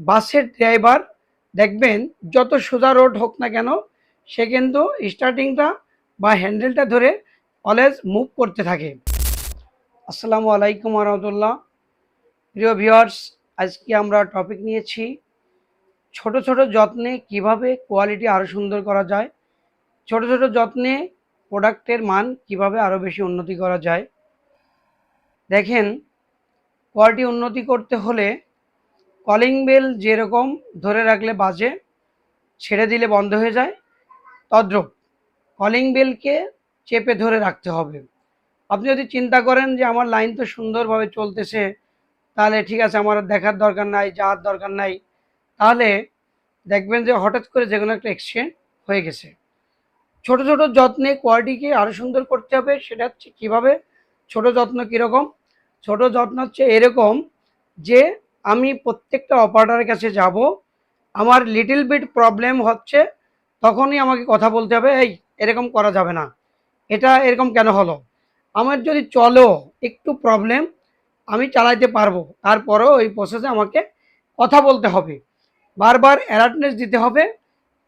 বাসের ড্রাইভার দেখবেন যত সোজা রোড হোক না কেন সে কিন্তু স্টার্টিংটা বা হ্যান্ডেলটা ধরে অলওয়েজ মুভ করতে থাকে। আসসালামু আলাইকুম রহমতুল্লাহ। প্রিয় ভিউয়ার্স, আজকে আমরা টপিক নিয়েছি ছোট ছোট যত্নে কিভাবে কোয়ালিটি আরও সুন্দর করা যায়, ছোট ছোট যত্নে প্রোডাক্টের মান কিভাবে আরও বেশি উন্নতি করা যায়। দেখেন, কোয়ালিটি উন্নতি করতে হলে কলিং বেল যেরকম ধরে রাখলে বাজে, ছেড়ে দিলে বন্ধ হয়ে যায়, তদ্রূপ কলিং বেলকে চেপে ধরে রাখতে হবে। আপনি যদি চিন্তা করেন যে আমার লাইন তো সুন্দরভাবে চলতেছে, তাহলে ঠিক আছে, আমার আর দেখার দরকার নাই, যাওয়ার দরকার নাই, তাহলে দেখবেন যে হঠাৎ করে যে কোনো একটা অ্যাক্সিডেন্ট হয়ে গেছে। ছোট ছোট যত্নে কোয়ালিটিকে আরও সুন্দর করতে হবে। সেটা হচ্ছে কীভাবে? ছোট যত্ন কীরকম? ছোট যত্ন হচ্ছে এরকম যে আমি প্রত্যেকটা অপারেটরের কাছে যাব, আমার লিটল বিট প্রবলেম হচ্ছে, তখনই আমাকে কথা বলতে হবে, এই এরকম করা যাবে না, এটা এরকম কেন হলো। আমার যদি চলো একটু প্রবলেম, আমি চালাইতে পারবো, তারপরেও ওই প্রসেসে আমাকে কথা বলতে হবে, বারবার অ্যালার্টনেস দিতে হবে,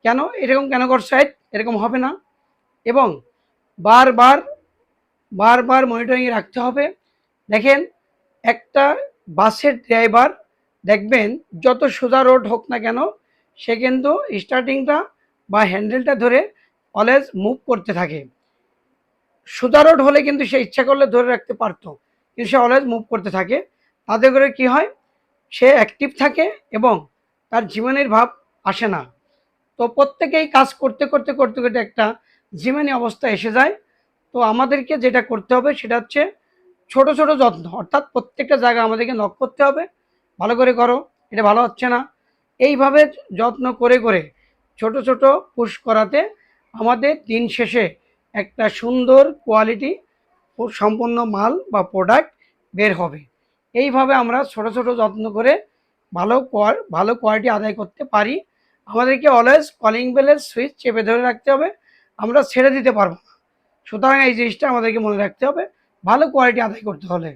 কেন এরকম কেন করছে, এরকম হবে না, এবং বারবার বারবার মনিটরিংয়ে রাখতে হবে। দেখেন, একটা বাসের ড্রাইভার দেখবেন যত সোজা রোড হোক না কেন সে কিন্তু স্টার্টিংটা বা হ্যান্ডেলটা ধরে অলওয়েজ মুভ করতে থাকে। সোজা রোড হলে কিন্তু সে ইচ্ছা করলে ধরে রাখতে পারতো, কিন্তু সে অলওয়েজ মুভ করতে থাকে। তাতে করে কি হয়? সে অ্যাক্টিভ থাকে এবং তার জীবনের ভাব আসে না। তো প্রত্যেকেই কাজ করতে করতে করতে করতে একটা ঝিমানি অবস্থা এসে যায়। তো আমাদেরকে যেটা করতে হবে সেটা হচ্ছে ছোট ছোট যত্ন, অর্থাৎ প্রত্যেকটা জায়গা আমাদেরকে নক করতে হবে, ভালো করে করো, এটা ভালো হচ্ছে না, এইভাবে যত্ন করে করে ছোট ছোট পুশ করাতে আমাদের দিন শেষে একটা সুন্দর কোয়ালিটি সম্পন্ন মাল বা প্রোডাক্ট বের হবে। এইভাবে আমরা ছোট ছোট যত্ন করে ভালো কোয়ালিটি আদায় করতে পারি। আমাদেরকে অলওয়েজ কলিং বেলের সুইচ চেপে ধরে রাখতে হবে, আমরা ছেড়ে দিতে পারবো না। সুতরাং এই জিনিসটা আমাদেরকে মনে রাখতে হবে ভালো কোয়ালিটি আদায় করতে হলে।